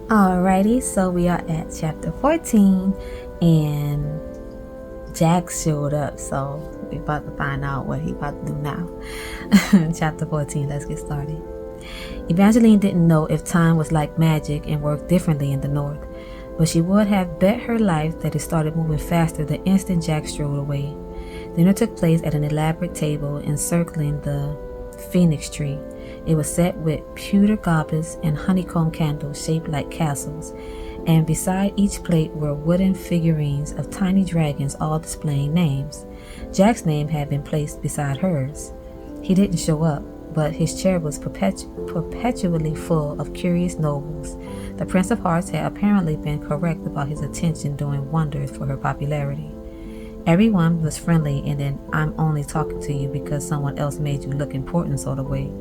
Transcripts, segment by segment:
Alrighty, so we are at chapter 14 and Jack showed up, so we're about to find out what he's about to do now. Chapter 14, let's get started. Evangeline didn't know if time was like magic and worked differently in the north, but she would have bet her life that it started moving faster the instant Jack strode away. Dinner took place at an elaborate table encircling the phoenix tree. It was set with pewter goblets and honeycomb candles shaped like castles, and beside each plate were wooden figurines of tiny dragons, all displaying names. Jack's name had been placed beside hers. He didn't show up, but his chair was perpetually full of curious nobles. The Prince of Hearts had apparently been correct about his attention doing wonders for her popularity. Everyone was friendly, and then I'm only talking to you because someone else made you look important sort of way.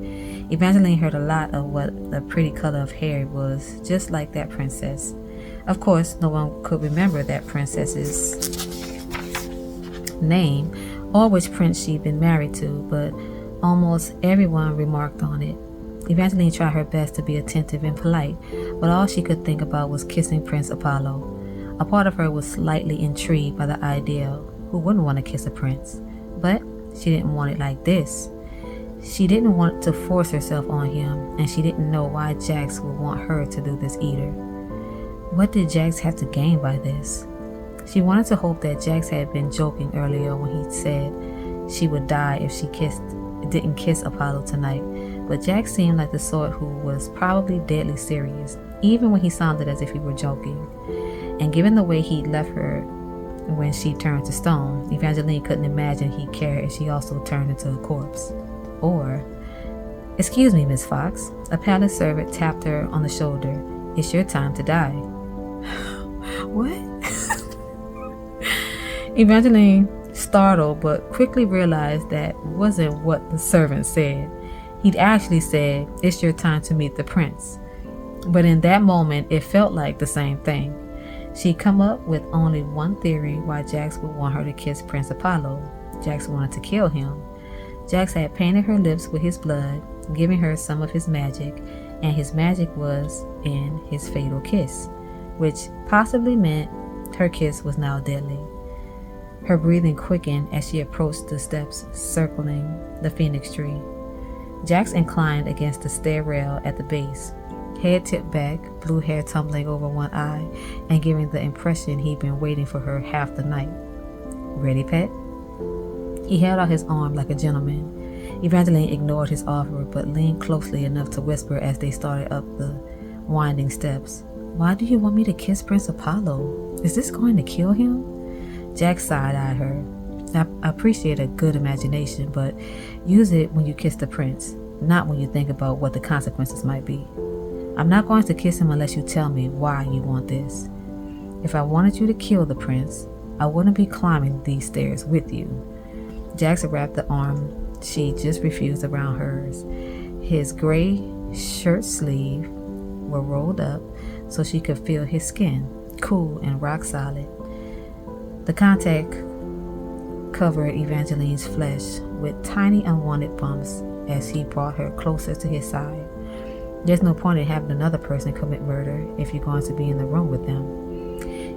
Evangeline heard a lot of what the pretty color of hair was, just like that princess. Of course, no one could remember that princess's name or which prince she'd been married to, but almost everyone remarked on it. Evangeline tried her best to be attentive and polite, but all she could think about was kissing Prince Apollo. A part of her was slightly intrigued by the idea. Who wouldn't want to kiss a prince? But she didn't want it like this. She didn't want to force herself on him, and she didn't know why Jax would want her to do this either. What did Jax have to gain by this? She wanted to hope that Jax had been joking earlier when he said she would die if she didn't kiss Apollo tonight, but Jax seemed like the sort who was probably deadly serious, even when he sounded as if he were joking. And given the way he left her when she turned to stone, Evangeline couldn't imagine he'd care if she also turned into a corpse. Or, "Excuse me, Miss Fox." A palace servant tapped her on the shoulder. "It's your time to die." What? Evangeline startled, but quickly realized that wasn't what the servant said. He'd actually said, "It's your time to meet the prince." But in that moment, it felt like the same thing. She'd come up with only one theory why Jax would want her to kiss Prince Apollo. Jax wanted to kill him. Jax had painted her lips with his blood, giving her some of his magic, and his magic was in his fatal kiss, which possibly meant her kiss was now deadly. Her breathing quickened as she approached the steps circling the phoenix tree. Jax inclined against the stair rail at the base, head tipped back, blue hair tumbling over one eye, and giving the impression he'd been waiting for her half the night. "Ready, pet?" He held out his arm like a gentleman. Evangeline ignored his offer, but leaned closely enough to whisper as they started up the winding steps. "Why do you want me to kiss Prince Apollo? Is this going to kill him?" Jack side-eyed her. "I appreciate a good imagination, but use it when you kiss the prince, not when you think about what the consequences might be. I'm not going to kiss him unless you tell me why you want this. If I wanted you to kill the prince, I wouldn't be climbing these stairs with you." Jackson wrapped the arm she just refused around hers. His gray shirt sleeve were rolled up so she could feel his skin, cool and rock solid. The contact covered Evangeline's flesh with tiny unwanted bumps as he brought her closer to his side. There's no point in having another person commit murder if you're going to be in the room with them.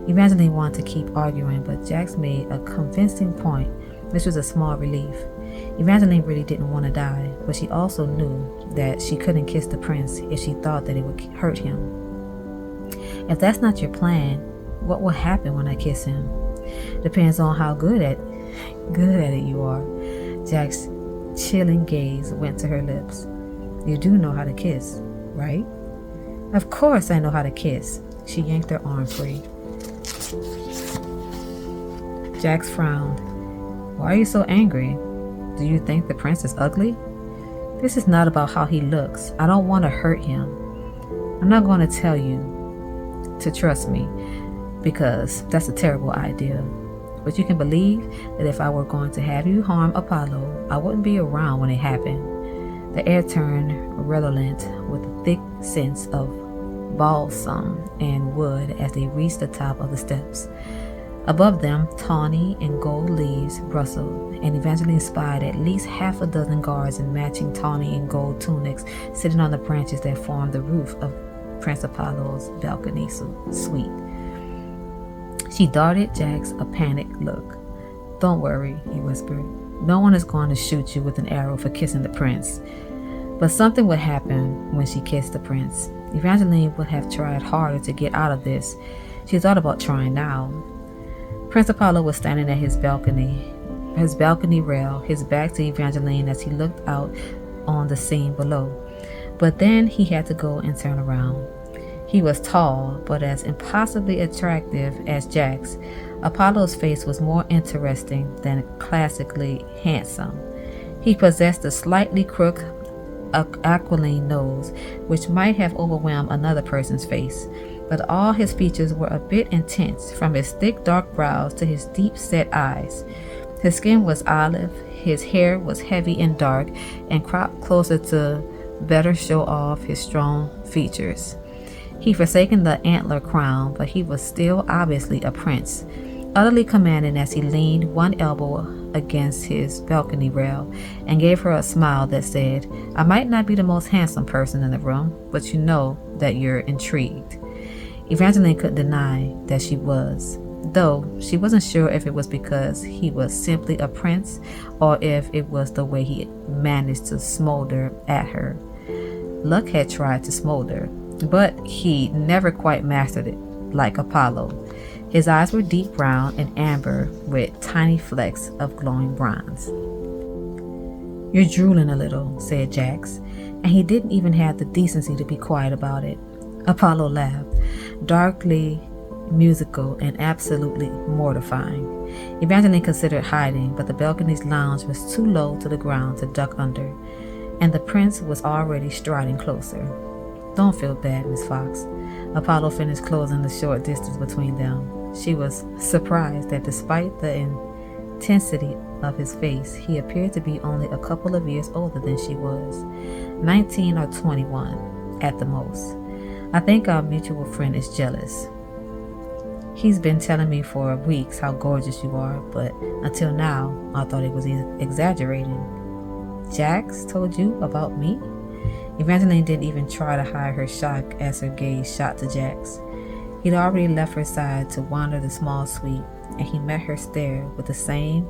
Evangeline wanted to keep arguing, but Jax made a convincing point. This was a small relief. Evangeline really didn't want to die, but she also knew that she couldn't kiss the prince if she thought that it would hurt him. "If that's not your plan, what will happen when I kiss him?" "Depends on how good at it you are." Jack's chilling gaze went to her lips. "You do know how to kiss, right?" "Of course I know how to kiss." She yanked her arm free. Jax frowned. "Why are you so angry? Do you think the prince is ugly?" "This is not about how he looks. I don't want to hurt him. I'm not going to tell you to trust me, because that's a terrible idea. But you can believe that if I were going to have you harm Apollo, I wouldn't be around when it happened." The air turned redolent with a thick sense of balsam and wood as they reached the top of the steps. Above them, tawny and gold leaves rustled, and Evangeline spied at least half a dozen guards in matching tawny and gold tunics sitting on the branches that formed the roof of Prince Apollo's balcony suite. She darted Jax a panicked look. "Don't worry," he whispered. "No one is going to shoot you with an arrow for kissing the prince." But something would happen when she kissed the prince. Evangeline would have tried harder to get out of this. She thought about trying now. Prince Apollo was standing at his balcony rail, his back to Evangeline as he looked out on the scene below. But then he had to go and turn around. He was tall, but as impossibly attractive as Jax. Apollo's face was more interesting than classically handsome. He possessed a slightly crooked aquiline nose, which might have overwhelmed another person's face, but all his features were a bit intense, from his thick dark brows to his deep-set eyes. His skin was olive, his hair was heavy and dark, and cropped closer to better show off his strong features. He'd forsaken the antler crown, but he was still obviously a prince, utterly commanding as he leaned one elbow against his balcony rail and gave her a smile that said, "I might not be the most handsome person in the room, but you know that you're intrigued." Evangeline couldn't deny that she was, though she wasn't sure if it was because he was simply a prince or if it was the way he managed to smolder at her. Luck had tried to smolder, but he never quite mastered it like Apollo. His eyes were deep brown and amber with tiny flecks of glowing bronze. "You're drooling a little," said Jax, and he didn't even have the decency to be quiet about it. Apollo laughed, darkly musical and absolutely mortifying. Evangeline considered hiding, but the balcony's lounge was too low to the ground to duck under, and the prince was already striding closer. "Don't feel bad, Miss Fox." Apollo finished closing the short distance between them. She was surprised that despite the intensity of his face, he appeared to be only a couple of years older than she was, 19 or 21 at the most. "I think our mutual friend is jealous. He's been telling me for weeks how gorgeous you are, but until now, I thought he was exaggerating." "Jax told you about me?" Evangeline didn't even try to hide her shock as her gaze shot to Jax. He'd already left her side to wander the small suite, and he met her stare with the same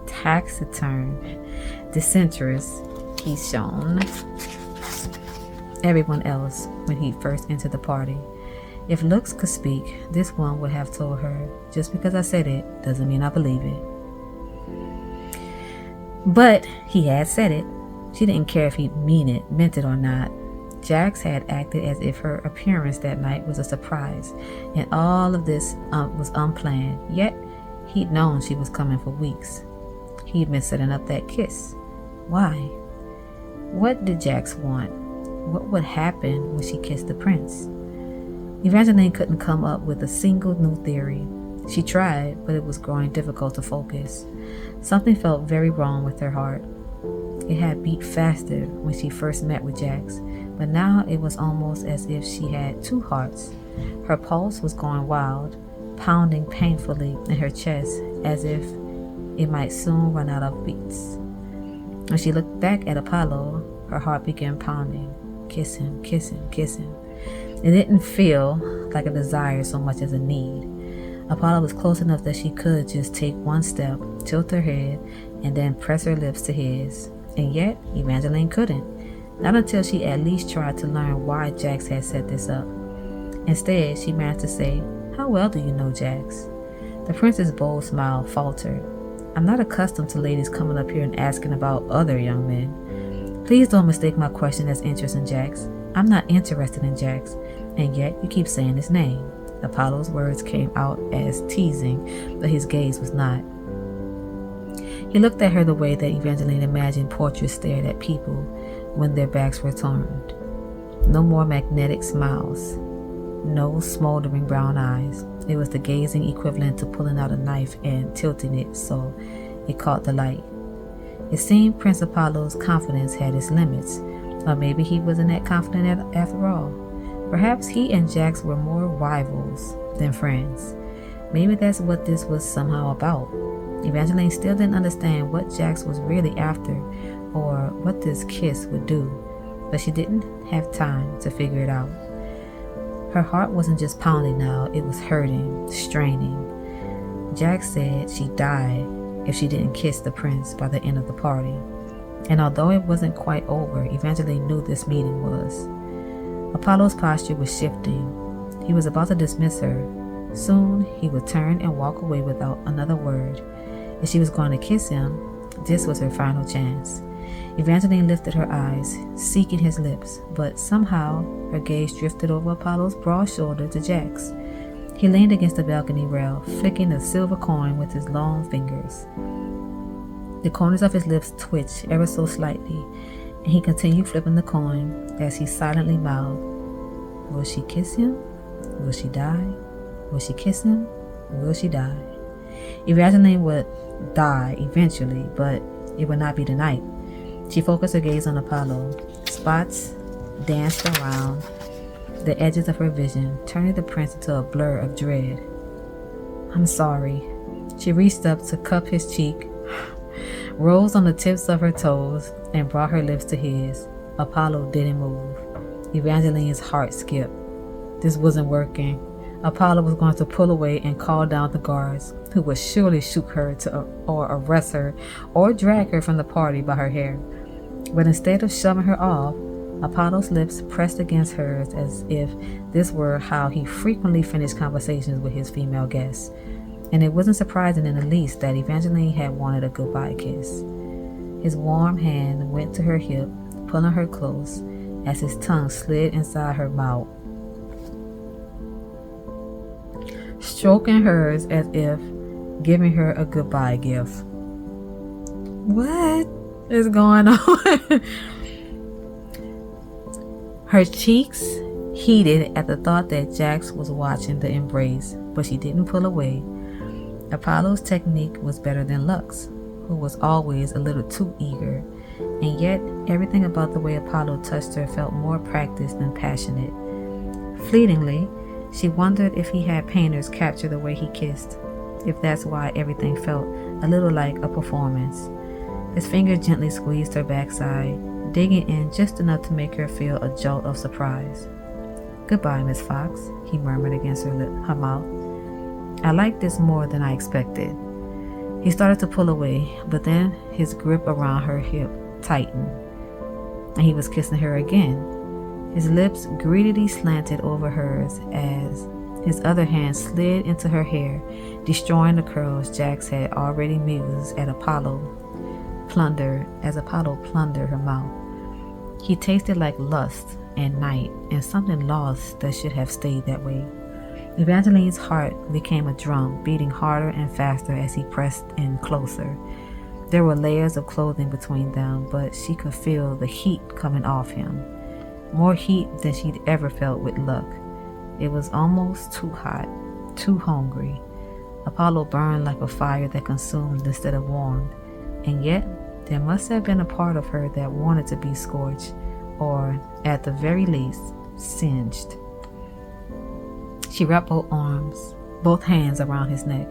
taciturn disinterest he'd shown everyone else when he first entered the party. If looks could speak, this one would have told her, "Just because I said it doesn't mean I believe it." But he had said it. She didn't care if he meant it or not. Jax had acted as if her appearance that night was a surprise, and all of this was unplanned. Yet he'd known she was coming for weeks. He'd been setting up that kiss. Why? What did Jax want? What would happen when she kissed the prince? Evangeline couldn't come up with a single new theory. She tried, but it was growing difficult to focus. Something felt very wrong with her heart. It had beat faster when she first met with Jax, but now it was almost as if she had two hearts. Her pulse was going wild, pounding painfully in her chest as if it might soon run out of beats. When she looked back at Apollo, her heart began pounding. Kiss him, kiss him, kiss him. It didn't feel like a desire so much as a need. Apollo was close enough that she could just take one step, tilt her head, and then press her lips to his. And yet, Evangeline couldn't. Not until she at least tried to learn why Jax had set this up. Instead, she managed to say, "How well do you know Jax?" The prince's bold smile faltered. "I'm not accustomed to ladies coming up here and asking about other young men. Please don't mistake my question as interest in Jax. I'm not interested in Jax, and yet you keep saying his name." Apollo's words came out as teasing, but his gaze was not. He looked at her the way that Evangeline imagined portraits stared at people when their backs were turned. No more magnetic smiles. No smoldering brown eyes. It was the gazing equivalent to pulling out a knife and tilting it so it caught the light. It seemed Prince Apollo's confidence had its limits, or maybe he wasn't that confident after all. Perhaps he and Jax were more rivals than friends. Maybe that's what this was somehow about. Evangeline still didn't understand what Jax was really after or what this kiss would do, but she didn't have time to figure it out. Her heart wasn't just pounding now, it was hurting, straining. Jax said she'd die if she didn't kiss the prince by the end of the party. And although it wasn't quite over, Evangeline knew this meeting was. Apollo's posture was shifting. He was about to dismiss her. Soon he would turn and walk away without another word. If she was going to kiss him, this was her final chance. Evangeline lifted her eyes, seeking his lips, but somehow her gaze drifted over Apollo's broad shoulder to Jax. He leaned against the balcony rail, flicking a silver coin with his long fingers. The corners of his lips twitched ever so slightly, and he continued flipping the coin as he silently mouthed, "Will she kiss him? Will she die? Will she kiss him? Will she die?" Evangeline would die eventually, but it would not be tonight. She focused her gaze on Apollo. Spots danced around the edges of her vision, turning the prince into a blur of dread. "I'm sorry." She reached up to cup his cheek, rose on the tips of her toes, and brought her lips to his. Apollo didn't move. Evangeline's heart skipped. This wasn't working. Apollo was going to pull away and call down the guards, who would surely shoot her or arrest her or drag her from the party by her hair. But instead of shoving her off, Apollo's lips pressed against hers as if this were how he frequently finished conversations with his female guests. And it wasn't surprising in the least that Evangeline had wanted a goodbye kiss. His warm hand went to her hip, pulling her close as his tongue slid inside her mouth, stroking hers as if giving her a goodbye gift. What is going on? Her cheeks heated at the thought that Jax was watching the embrace, but she didn't pull away. Apollo's technique was better than Luck's, who was always a little too eager, and yet everything about the way Apollo touched her felt more practiced than passionate. Fleetingly, she wondered if he had painters capture the way he kissed, if that's why everything felt a little like a performance. His finger gently squeezed her backside, digging in just enough to make her feel a jolt of surprise. "Goodbye, Miss Fox," he murmured against her mouth. "I like this more than I expected." He started to pull away, but then his grip around her hip tightened, and he was kissing her again. His lips greedily slanted over hers as his other hand slid into her hair, destroying the curls Jax had already mused at Apollo plundered her mouth. He tasted like lust and night and something lost that should have stayed that way. Evangeline's heart became a drum, beating harder and faster as he pressed in closer. There were layers of clothing between them, but she could feel the heat coming off him. More heat than she'd ever felt with Luck. It was almost too hot, too hungry. Apollo burned like a fire that consumed instead of warmed, and yet there must have been a part of her that wanted to be scorched, or at the very least, singed. She wrapped both hands around his neck.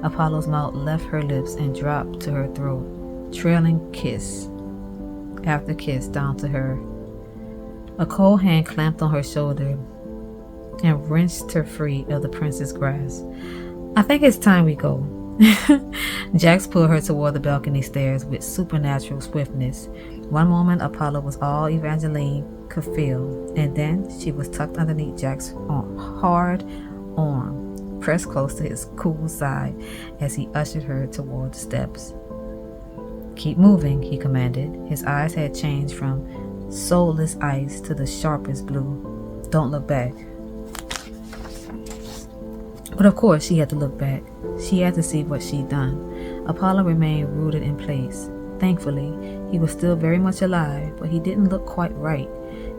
Apollo's mouth left her lips and dropped to her throat, trailing kiss after kiss down to her. A cold hand clamped on her shoulder and wrenched her free of the prince's grasp. "I think it's time we go." Jax pulled her toward the balcony stairs with supernatural swiftness. One moment Apollo was all Evangeline could feel, and then she was tucked underneath Jax's hard arm, pressed close to his cool side as he ushered her toward the steps. "Keep moving," he commanded. His eyes had changed from soulless ice to the sharpest blue. "Don't look back." But of course she had to look back. She had to see what she'd done. Apollo remained rooted in place. Thankfully, he was still very much alive, but he didn't look quite right.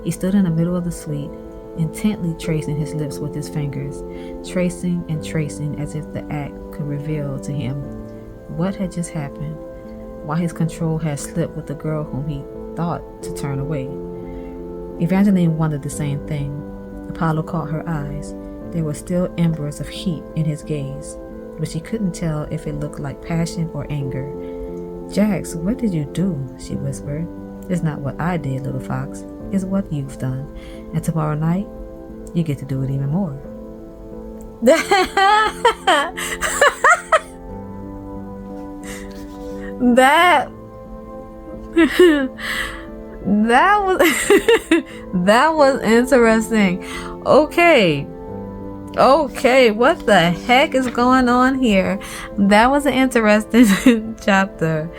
He stood in the middle of the suite, intently tracing his lips with his fingers, tracing and tracing as if the act could reveal to him what had just happened, why his control had slipped with the girl whom he thought to turn away. Evangeline wondered the same thing. Apollo caught her eyes. There were still embers of heat in his gaze, but she couldn't tell if it looked like passion or anger. "Jax, what did you do?" she whispered. "It's not what I did, little fox. is what you've done. And tomorrow night, you get to do it even more. That that was that was interesting. Okay, what the heck is going on here? That was an interesting chapter.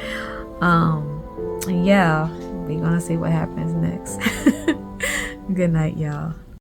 Yeah, we're gonna see what happens next. Good night, y'all.